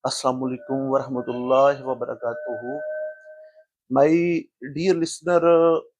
Assalamu alaikum warahmatullahi wabarakatuh. My dear listener,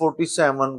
47,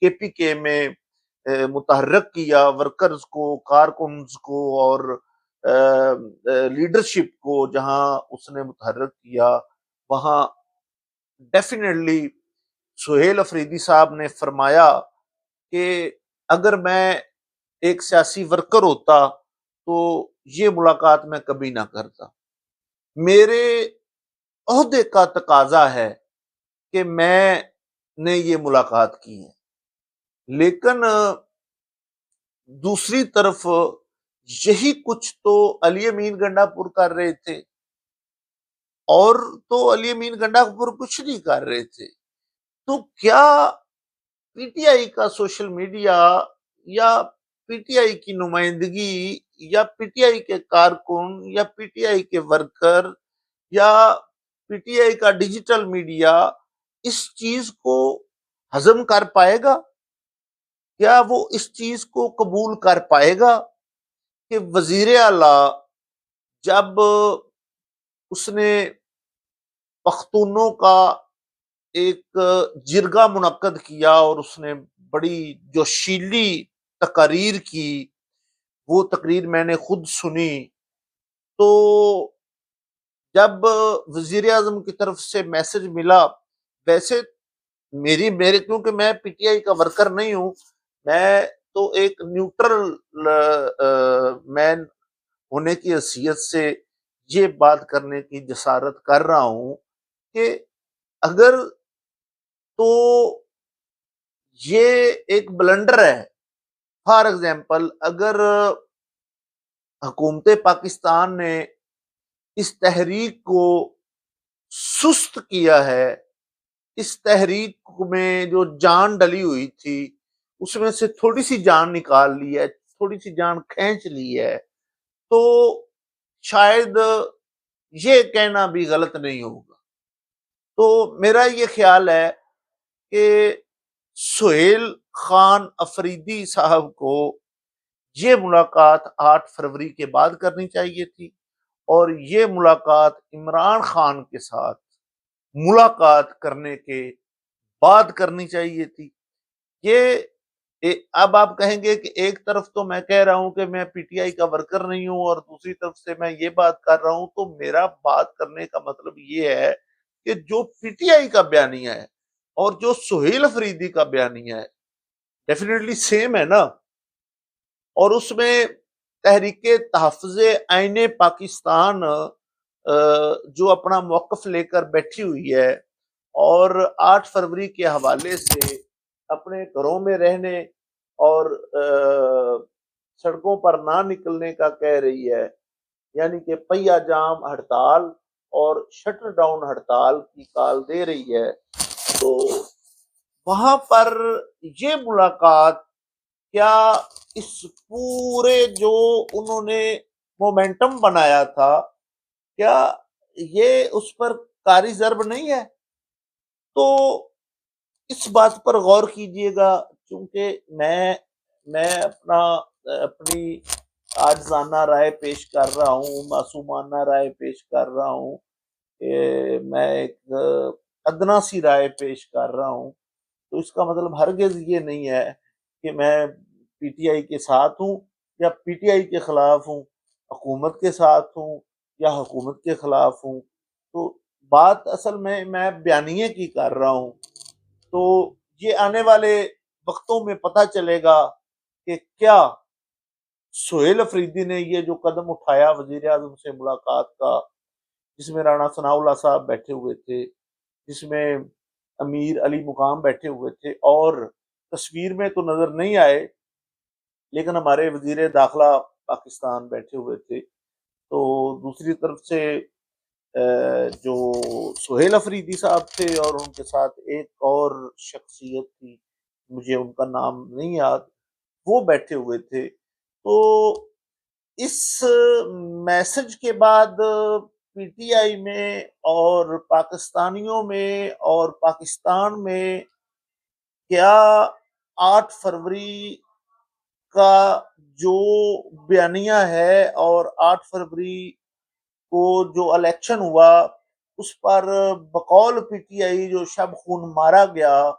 کے پی کے میں متحرک کیا ورکرز کو، کارکنز کو اور لیڈرشپ کو، جہاں اس نے متحرک کیا وہاں ڈیفینیٹلی سہیل افریدی صاحب نے فرمایا کہ اگر میں ایک سیاسی ورکر ہوتا تو یہ ملاقات میں کبھی نہ کرتا، میرے عہدے کا تقاضا ہے کہ میں نے یہ ملاقات کی ہے۔ لیکن دوسری طرف یہی کچھ تو علی امین گنڈا پور کر رہے تھے، اور تو علی امین گنڈا پور کچھ نہیں کر رہے تھے۔ تو کیا پی ٹی آئی کا سوشل میڈیا یا پی ٹی آئی کی نمائندگی یا پی ٹی آئی کے کارکن یا پی ٹی آئی کے ورکر یا پی ٹی آئی کا ڈیجیٹل میڈیا اس چیز کو ہضم کر پائے گا؟ کیا وہ اس چیز کو قبول کر پائے گا کہ وزیر اعلیٰ جب اس نے پختونوں کا ایک جرگہ منعقد کیا اور اس نے بڑی جوشیلی تقاریر کی، وہ تقریر میں نے خود سنی، تو جب وزیر اعظم کی طرف سے میسج ملا، ویسے میرے کیونکہ میں پی ٹی آئی کا ورکر نہیں ہوں، میں تو ایک نیوٹرل مین ہونے کی حیثیت سے یہ بات کرنے کی جسارت کر رہا ہوں کہ اگر تو یہ ایک بلنڈر ہے، فار ایگزامپل اگر حکومت پاکستان نے اس تحریک کو سست کیا ہے، اس تحریک میں جو جان ڈلی ہوئی تھی اس میں سے تھوڑی سی جان نکال لی ہے، تھوڑی سی جان کھینچ لی ہے، تو شاید یہ کہنا بھی غلط نہیں ہوگا۔ تو میرا یہ خیال ہے کہ سہیل خان افریدی صاحب کو یہ ملاقات 8 فروری کے بعد کرنی چاہیے تھی، اور یہ ملاقات عمران خان کے ساتھ ملاقات کرنے کے بعد کرنی چاہیے تھی۔ یہ اب آپ کہیں گے کہ ایک طرف تو میں کہہ رہا ہوں کہ میں پی ٹی آئی کا ورکر نہیں ہوں اور دوسری طرف سے میں یہ بات کر رہا ہوں، تو میرا بات کرنے کا مطلب یہ ہے کہ جو پی ٹی آئی کا بیانیہ ہے اور جو سہیل افریدی کا بیانیہ ہے ڈیفینیٹلی سیم ہے نا، اور اس میں تحریک تحفظ آئین پاکستان جو اپنا موقف لے کر بیٹھی ہوئی ہے اور 8 فروری کے حوالے سے اپنے گھروں میں رہنے اور سڑکوں پر نہ نکلنے کا کہہ رہی ہے، یعنی کہ پہیا جام ہڑتال اور شٹر ڈاؤن ہڑتال کی کال دے رہی ہے، تو وہاں پر یہ ملاقات کیا اس پورے جو انہوں نے مومنٹم بنایا تھا، کیا یہ اس پر کاری ضرب نہیں ہے؟ تو اس بات پر غور کیجئے گا، چونکہ میں اپنی عاجزانہ رائے پیش کر رہا ہوں، معصومانہ رائے پیش کر رہا ہوں، میں ایک ادنا سی رائے پیش کر رہا ہوں، تو اس کا مطلب ہرگز یہ نہیں ہے کہ میں پی ٹی آئی کے ساتھ ہوں یا پی ٹی آئی کے خلاف ہوں، حکومت کے ساتھ ہوں یا حکومت کے خلاف ہوں۔ تو بات اصل میں بیانیے کی کر رہا ہوں، تو یہ آنے والے وقتوں میں پتہ چلے گا کہ کیا سہیل افریدی نے یہ جو قدم اٹھایا وزیر اعظم سے ملاقات کا، جس میں رانا ثناء اللہ صاحب بیٹھے ہوئے تھے، جس میں امیر علی مقام بیٹھے ہوئے تھے اور تصویر میں تو نظر نہیں آئے لیکن ہمارے وزیر داخلہ پاکستان بیٹھے ہوئے تھے، تو دوسری طرف سے جو سہیل افریدی صاحب تھے اور ان کے ساتھ ایک اور شخصیت تھی، مجھے ان کا نام نہیں یاد، وہ بیٹھے ہوئے تھے۔ تو اس میسج کے بعد پی ٹی آئی میں اور پاکستانیوں میں اور پاکستان میں کیا 8 فروری کا جو بیانیہ ہے اور 8 فروری کو جو الیکشن ہوا اس پر بقول پی ٹی آئی جو شب خون مارا گیا،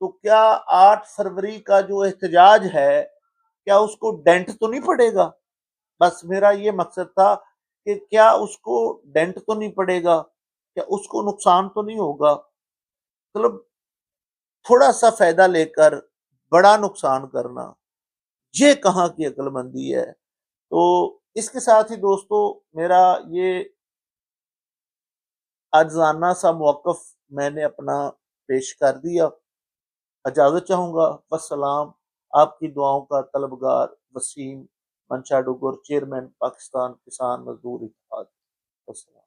تو کیا 8 فروری کا جو احتجاج ہے کیا اس کو ڈینٹ تو نہیں پڑے گا؟ بس میرا یہ مقصد تھا کہ کیا اس کو ڈینٹ تو نہیں پڑے گا، کیا اس کو نقصان تو نہیں ہوگا؟ مطلب تھوڑا سا فائدہ لے کر بڑا نقصان کرنا، یہ کہاں کی عقل مندی ہے؟ تو اس کے ساتھ ہی دوستو میرا یہ اجزانہ سا موقف میں نے اپنا پیش کر دیا، اجازت چاہوں گا، والسلام۔ آپ کی دعاؤں کا طلبگار وسیم منشا ڈگر، چیئرمین پاکستان کسان مزدور اتحاد۔ والسلام۔